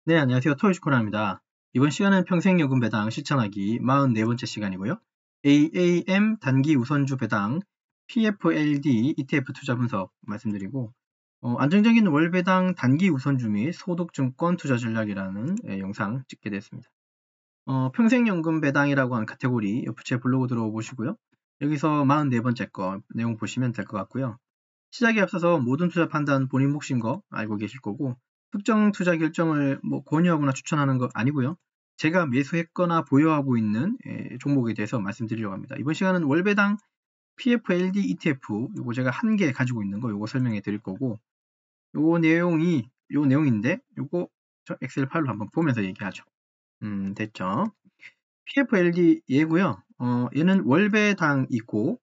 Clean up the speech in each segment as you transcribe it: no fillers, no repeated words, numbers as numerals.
네, 안녕하세요. 토요시코라입니다. 이번 시간은 평생요금 배당 실천하기 44번째 시간이고요. AAM 단기 우선주 배당, PFLD ETF 투자 분석 말씀드리고, 안정적인 월 배당 단기 우선주 및 소득증권 투자 전략이라는 영상 찍게 됐습니다. 평생연금 배당이라고 하는 카테고리 제 블로그 들어보시고요. 여기서 44번째 거 내용 보시면 될 것 같고요. 시작에 앞서서 모든 투자 판단 본인 몫인 거 알고 계실 거고, 특정 투자 결정을 권유하거나 추천하는 거 아니고요. 제가 매수했거나 보유하고 있는 종목에 대해서 말씀드리려고 합니다. 이번 시간은 월배당 PFLD ETF 요거 제가 한 개 가지고 있는 거 요거 설명해 드릴 거고, 요 내용인데 요거 저 엑셀 파일로 한번 보면서 얘기하죠. 됐죠? PFLD 얘고요. 얘는 월배당이고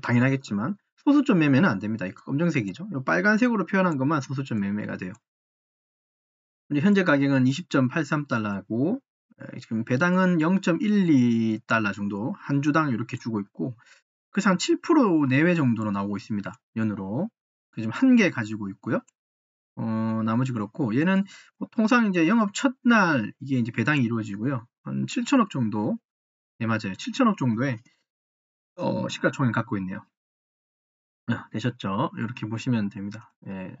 당연하겠지만 소수점 매매는 안 됩니다. 이거 검정색이죠. 이 빨간색으로 표현한 것만 소수점 매매가 돼요. 현재 가격은 20.83달러고 지금 배당은 0.12달러 정도 한 주당 이렇게 주고 있고, 그래서 한 7% 내외 정도로 나오고 있습니다. 연으로. 지금 한 개 가지고 있고요. 나머지 그렇고, 얘는 통상 이제 영업 첫날 이게 이제 배당이 이루어지고요. 한 7천억 정도, 네 맞아요. 7천억 정도의 시가총액 갖고 있네요. 되셨죠? 이렇게 보시면 됩니다. 예.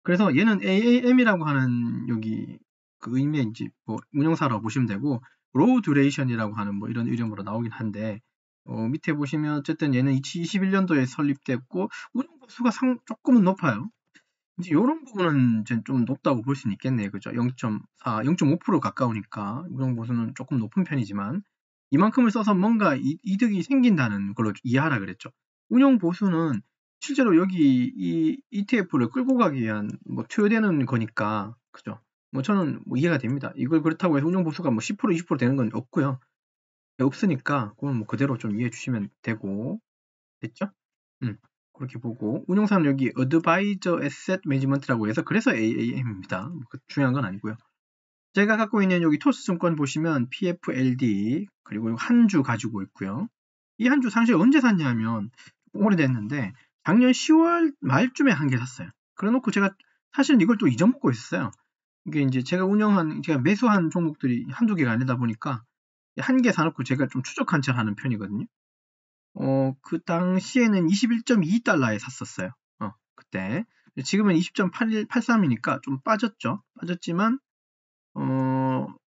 그래서 얘는 AAM이라고 하는 여기 그 의미인지 운영사라고 보시면 되고, 로우 듀레이션이라고 하는 이런 이름으로 나오긴 한데, 밑에 보시면 어쨌든 얘는 2021년도에 설립됐고 운영 보수가 조금은 높아요. 이제 이런 부분은 좀 높다고 볼 수는 있겠네요. 그죠? 0.4, 0.5% 가까우니까 운영 보수는 조금 높은 편이지만 이만큼을 써서 뭔가 이득이 생긴다는 걸로 이해하라 그랬죠. 운영 보수는 실제로 여기 이 ETF를 끌고 가기 위한 투여되는 거니까, 그죠? 저는 이해가 됩니다. 이걸 그렇다고 해서 운영 보수가 10% 20% 되는 건 없고요. 없으니까 그건 그대로 좀 이해해 주시면 되고, 됐죠? 그렇게 보고, 운용사는 여기 어드바이저 에셋 매니지먼트라고 해서 그래서 AAM입니다. 중요한 건 아니고요. 제가 갖고 있는 여기 토스증권 보시면 PFLD 그리고 한 주 가지고 있고요. 이 한 주 사실 언제 샀냐면 오래됐는데 작년 10월 말쯤에 한 개 샀어요. 그래놓고 제가 사실 이걸 또 잊어먹고 있었어요. 이게 이제 제가 매수한 종목들이 한두 개가 아니다 보니까 한 개 사놓고 제가 좀 추적한 채 하는 편이거든요. 그 당시에는 21.2달러에 샀었어요. 그때. 지금은 20.83이니까 좀 빠졌죠. 빠졌지만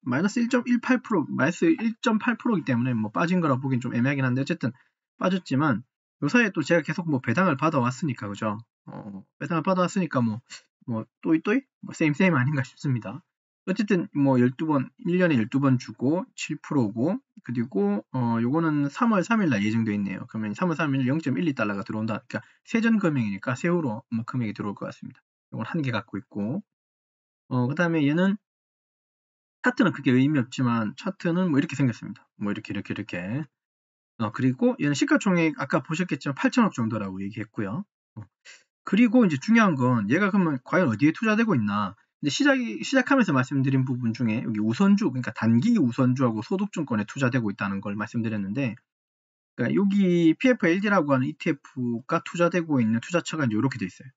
마이너스 1.18%, 마이너스 1.8%이기 때문에 빠진 거라 보긴 좀 애매하긴 한데, 어쨌든 빠졌지만 요 사이에 또 제가 계속 배당을 받아왔으니까, 그죠? 배당을 받아왔으니까 또이 세임 아닌가 싶습니다. 어쨌든 12번, 1년에 12번 주고 7%고, 그리고 요거는 3월 3일 날 예정돼 있네요. 그러면 3월 3일 0.12달러가 들어온다. 그러니까 세전 금액이니까 세후로 금액이 들어올 것 같습니다. 요건 한 개 갖고 있고, 그다음에 얘는 차트는 그게 의미 없지만 차트는 이렇게 생겼습니다. 이렇게. 그리고 얘는 시가총액 아까 보셨겠지만 8천억 정도라고 얘기했고요. 그리고 이제 중요한 건 얘가 그러면 과연 어디에 투자되고 있나? 근데 시작하면서 말씀드린 부분 중에 여기 우선주, 그러니까 단기 우선주하고 소득증권에 투자되고 있다는 걸 말씀드렸는데, 그러니까 여기 PFLD라고 하는 ETF가 투자되고 있는 투자처가 이렇게 돼 있어요.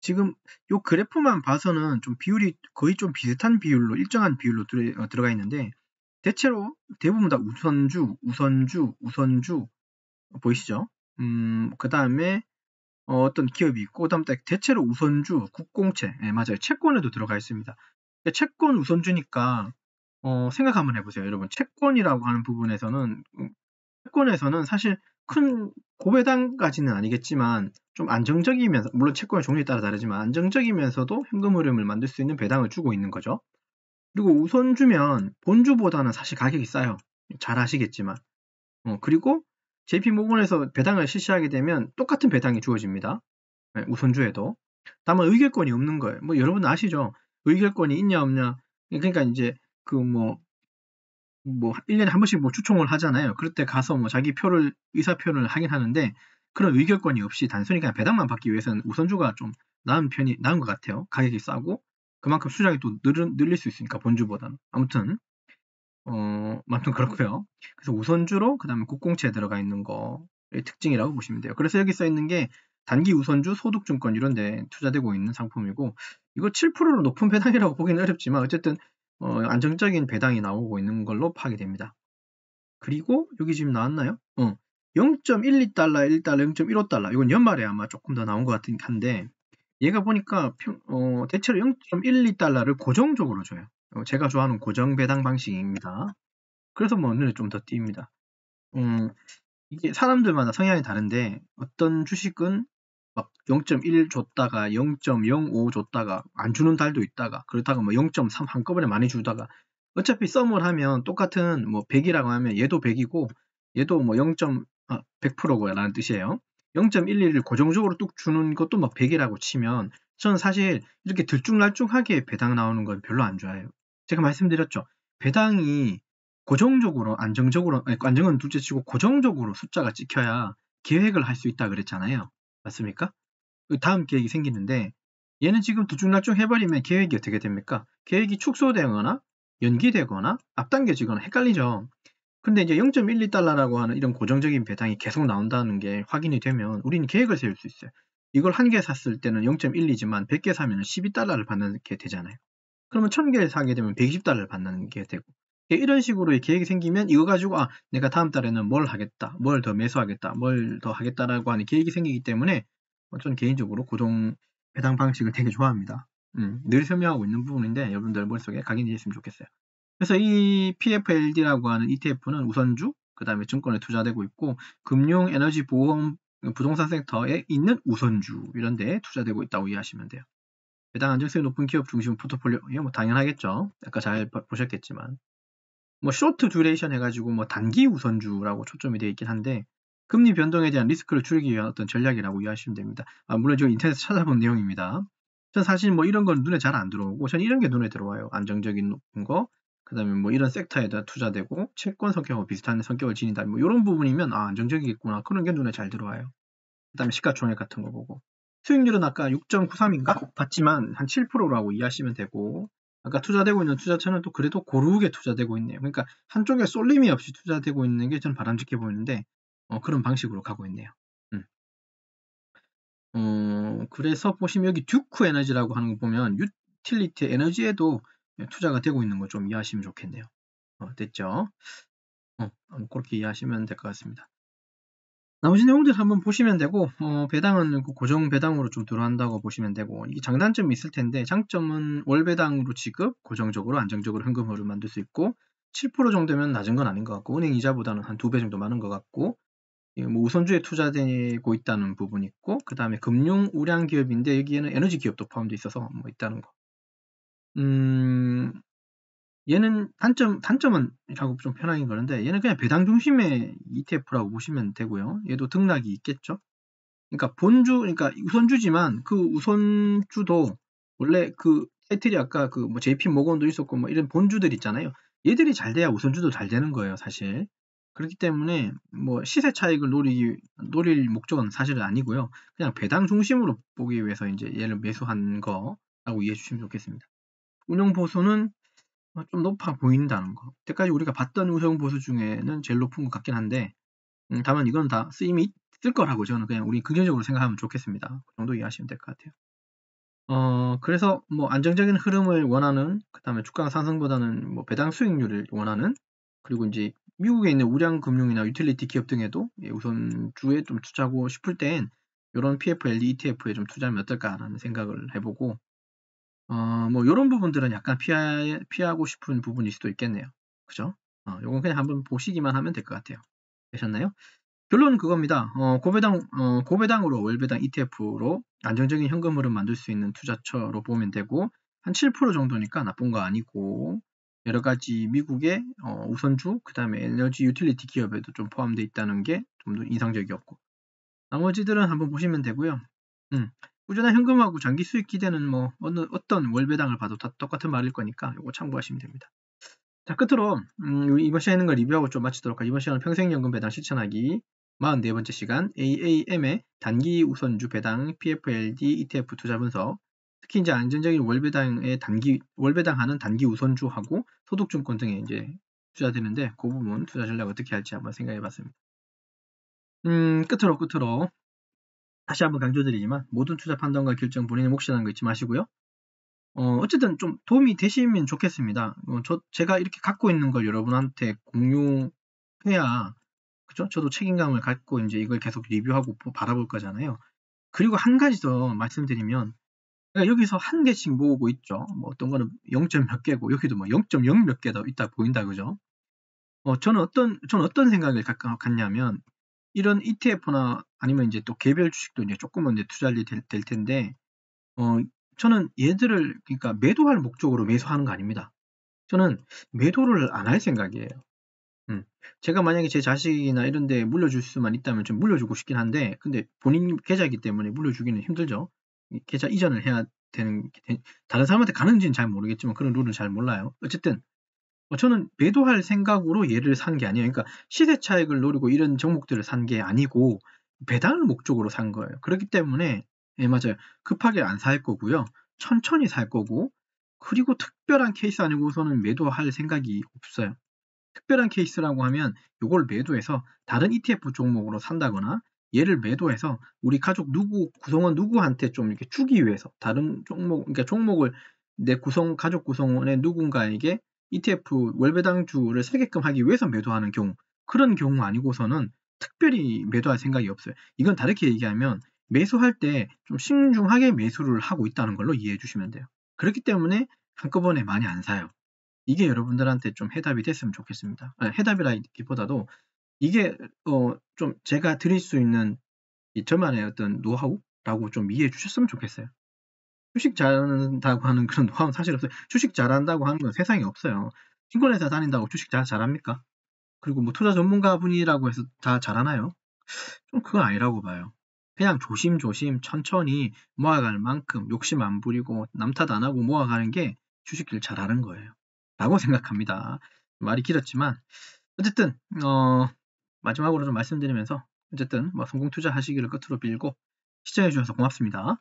지금 요 그래프만 봐서는 좀 비율이 거의 좀 비슷한 비율로, 일정한 비율로 들어가 있는데, 대체로 대부분 다 우선주 보이시죠? 그 다음에 어떤 기업이 있고, 그다음 대체로 우선주, 국공채, 맞아요. 채권에도 들어가 있습니다. 채권 우선주니까 생각 한번 해보세요, 여러분. 채권이라고 하는 부분에서는 채권에서는 사실 큰 고배당까지는 아니겠지만 좀 안정적이면서, 물론 채권의 종류에 따라 다르지만 안정적이면서도 현금 흐름을 만들 수 있는 배당을 주고 있는 거죠. 그리고 우선주면 본주보다는 사실 가격이 싸요. 잘 아시겠지만. 그리고 JP모건에서 배당을 실시하게 되면 똑같은 배당이 주어집니다. 우선주에도. 다만 의결권이 없는 거예요. 여러분 아시죠? 의결권이 있냐 없냐. 그러니까 이제 1년에 한 번씩 추총을 하잖아요. 그럴 때 가서 자기 의사표현을 하긴 하는데, 그런 의결권이 없이 단순히 그냥 배당만 받기 위해서는 우선주가 좀 나은 것 같아요. 가격이 싸고, 그만큼 수량이 또 늘릴 수 있으니까, 본주보다는. 아무튼 그렇고요. 그래서 우선주로, 그 다음에 국공채에 들어가 있는 거의 특징이라고 보시면 돼요. 그래서 여기 써 있는 게 단기 우선주, 소득증권 이런 데 투자되고 있는 상품이고 이거 7%로 높은 배당이라고 보기는 어렵지만 어쨌든 안정적인 배당이 나오고 있는 걸로 파악이 됩니다. 그리고 여기 지금 나왔나요? 0.12달러, 1달러, 0.15달러 이건 연말에 아마 조금 더 나온 것 같긴 한데 얘가 보니까 대체로 0.12달러를 고정적으로 줘요. 제가 좋아하는 고정 배당 방식입니다. 그래서 뭐 눈에 좀 더 띕니다. 이게 사람들마다 성향이 다른데 어떤 주식은 막 0.1 줬다가 0.05 줬다가 안 주는 달도 있다가 그러다가 뭐 0.3 한꺼번에 많이 주다가 어차피 썸을 하면 똑같은 뭐 100이라고 하면 얘도 100이고 얘도 뭐 100%고요 라는 뜻이에요. 0.11을 고정적으로 뚝 주는 것도 막 100이라고 치면 저는 사실 이렇게 들쭉날쭉하게 배당 나오는 건 별로 안 좋아해요. 제가 말씀드렸죠. 배당이 고정적으로 안정적으로 안정은 둘째치고 고정적으로 숫자가 찍혀야 계획을 할 수 있다 그랬잖아요. 맞습니까? 다음 계획이 생기는데 얘는 지금 들쭉날쭉 해버리면 계획이 어떻게 됩니까? 계획이 축소되거나 연기되거나 앞당겨지거나 헷갈리죠. 근데 이제 0.12달러라고 하는 이런 고정적인 배당이 계속 나온다는 게 확인이 되면 우리는 계획을 세울 수 있어요. 이걸 한 개 샀을 때는 0.12지만 100개 사면 12달러를 받는 게 되잖아요. 그러면 1000개를 사게 되면 120달러를 받는 게 되고 이런 식으로 계획이 생기면 이거 가지고 내가 다음 달에는 뭘 하겠다, 뭘 더 매수하겠다, 뭘 더 하겠다라고 하는 계획이 생기기 때문에 저는 개인적으로 고정 배당 방식을 되게 좋아합니다. 늘 설명하고 있는 부분인데 여러분들 머릿속에 각인이 됐으면 좋겠어요. 그래서 이 PFLD라고 하는 ETF는 우선주, 그 다음에 증권에 투자되고 있고 금융, 에너지, 보험, 부동산 섹터에 있는 우선주 이런 데에 투자되고 있다고 이해하시면 돼요. 배당 안정성이 높은 기업 중심 포트폴리오, 이거 뭐 당연하겠죠. 아까 잘 보셨겠지만. 뭐 쇼트 듀레이션 해가지고 뭐 단기 우선주라고 초점이 되어 있긴 한데 금리 변동에 대한 리스크를 줄이기 위한 어떤 전략이라고 이해하시면 됩니다. 물론 지금 인터넷에서 찾아본 내용입니다. 전 사실 뭐 이런 건 눈에 잘 안 들어오고 전 이런 게 눈에 들어와요. 안정적인 높은 거, 그 다음에 뭐 이런 섹터에다 투자되고 채권 성격하고 비슷한 성격을 지닌다. 뭐 이런 부분이면 안정적이겠구나. 그런 게 눈에 잘 들어와요. 그 다음에 시가총액 같은 거 보고. 수익률은 아까 6.93인가? 봤지만 한 7%라고 이해하시면 되고 아까 투자되고 있는 투자처는 또 그래도 고르게 투자되고 있네요. 그러니까 한쪽에 쏠림이 없이 투자되고 있는 게 좀 바람직해 보이는데 그런 방식으로 가고 있네요. 그래서 보시면 여기 듀크 에너지라고 하는 거 보면 유틸리티 에너지에도 투자가 되고 있는 거 좀 이해하시면 좋겠네요. 됐죠? 그렇게 이해하시면 될 것 같습니다. 나머지 내용들 한번 보시면 되고 배당은 고정 배당으로 좀 들어간다고 보시면 되고 이게 장단점이 있을 텐데 장점은 월 배당으로 지급, 고정적으로 안정적으로 현금 흐름 만들 수 있고 7% 정도면 낮은 건 아닌 것 같고 은행 이자보다는 한 2배 정도 많은 것 같고 뭐 우선주에 투자되고 있다는 부분이 있고 그 다음에 금융 우량 기업인데 여기에는 에너지 기업도 포함되어 있어서 뭐 있다는 거. 얘는 단점은라고 좀 편하게 그러는데 얘는 그냥 배당 중심의 ETF라고 보시면 되고요. 얘도 등락이 있겠죠. 그러니까 그러니까 우선주지만 그 우선주도 원래 그 타이틀이 아까 그 뭐 JP 모건도 있었고 뭐 이런 본주들 있잖아요. 얘들이 잘 돼야 우선주도 잘 되는 거예요, 사실. 그렇기 때문에 뭐 시세 차익을 노릴 목적은 사실은 아니고요. 그냥 배당 중심으로 보기 위해서 이제 얘를 매수한 거라고 이해해 주시면 좋겠습니다. 운용 보수는 좀 높아 보인다는 거. 이때까지 우리가 봤던 운용 보수 중에는 제일 높은 것 같긴 한데 다만 이건 다 쓰임이 있을 거라고 저는 그냥 우리 긍정적으로 생각하면 좋겠습니다. 그 정도 이해하시면 될 것 같아요. 그래서 뭐 안정적인 흐름을 원하는, 그 다음에 주가 상승보다는 뭐 배당 수익률을 원하는, 그리고 이제 미국에 있는 우량 금융이나 유틸리티 기업 등에도 우선주에 좀 투자하고 싶을 땐 이런 PFLD ETF에 좀 투자하면 어떨까라는 생각을 해보고 뭐 이런 부분들은 약간 피하고 싶은 부분일 수도 있겠네요. 그죠? 요건 그냥 한번 보시기만 하면 될 것 같아요. 되셨나요? 결론은 그겁니다. 고배당으로 월배당 ETF로 안정적인 현금 흐름 만들 수 있는 투자처로 보면 되고 한 7% 정도니까 나쁜 거 아니고 여러 가지 미국의 우선주, 그 다음에 에너지 유틸리티 기업에도 좀 포함되어 있다는 게 좀 더 인상적이었고 나머지들은 한번 보시면 되고요. 꾸준한 현금하고 장기 수익 기대는 뭐 어떤 월배당을 봐도 다 똑같은 말일 거니까 이거 참고하시면 됩니다. 자, 끝으로 이번 시간에 있는 걸 리뷰하고 좀 마치도록 하겠습니다. 이번 시간은 평생연금 배당 실천하기 44번째 시간 AAM의 단기 우선주 배당 PFLD ETF 투자 분석, 특히 이제 안정적인 월배당하는 단기 우선주하고 소득증권 등에 이제 투자되는데 그 부분 투자 전략 어떻게 할지 한번 생각해 봤습니다. 끝으로 다시 한번 강조드리지만 모든 투자 판단과 결정 본인의 몫이라는 거 잊지 마시고요. 어쨌든 좀 도움이 되시면 좋겠습니다. 제가 이렇게 갖고 있는 걸 여러분한테 공유해야, 그죠? 저도 책임감을 갖고 이제 이걸 계속 리뷰하고 바라볼 거잖아요. 그리고 한 가지 더 말씀드리면, 여기서 한 개씩 모으고 있죠. 뭐 어떤 거는 0점 몇 개고, 여기도 뭐 0.0 몇 개 더 있다 보인다, 그죠? 저는 어떤 생각을 갖냐면, 이런 ETF나 아니면 이제 또 개별 주식도 이제 조금은 이제 투자할 될 텐데, 저는 얘들을 그러니까 매도할 목적으로 매수하는 거 아닙니다. 저는 매도를 안 할 생각이에요. 제가 만약에 제 자식이나 이런 데 물려줄 수만 있다면 좀 물려주고 싶긴 한데, 근데 본인 계좌이기 때문에 물려주기는 힘들죠. 계좌 이전을 해야 되는, 다른 사람한테 가는지는 잘 모르겠지만 그런 룰은 잘 몰라요. 어쨌든 저는 매도할 생각으로 얘를 산 게 아니에요. 그러니까 시세 차익을 노리고 이런 종목들을 산 게 아니고 배당을 목적으로 산 거예요. 그렇기 때문에 맞아요. 급하게 안 살 거고요. 천천히 살 거고, 그리고 특별한 케이스 아니고서는 매도할 생각이 없어요. 특별한 케이스라고 하면 이걸 매도해서 다른 ETF 종목으로 산다거나, 얘를 매도해서 우리 가족 구성원 누구한테 좀 이렇게 주기 위해서 다른 종목, 그러니까 종목을 내 가족 구성원의 누군가에게 ETF 월배당주를 사게끔 하기 위해서 매도하는 경우, 그런 경우 아니고서는 특별히 매도할 생각이 없어요. 이건 다르게 얘기하면 매수할 때 좀 신중하게 매수를 하고 있다는 걸로 이해해 주시면 돼요. 그렇기 때문에 한꺼번에 많이 안 사요. 이게 여러분들한테 좀 해답이 됐으면 좋겠습니다. 해답이라기보다도 이게 좀 제가 드릴 수 있는 저만의 어떤 노하우라고 좀 이해해 주셨으면 좋겠어요. 주식 잘한다고 하는 그런 노하우는 사실 없어요. 주식 잘한다고 하는 건 세상에 없어요. 증권회사 다닌다고 주식 잘합니까? 그리고 뭐 투자 전문가분이라고 해서 다 잘하나요? 좀 그건 아니라고 봐요. 그냥 조심조심 천천히 모아갈 만큼 욕심 안 부리고 남 탓 안 하고 모아가는 게 주식을 잘하는 거예요. 라고 생각합니다. 말이 길었지만 어쨌든 마지막으로 좀 말씀드리면서, 어쨌든 뭐 성공 투자하시기를 끝으로 빌고 시청해 주셔서 고맙습니다.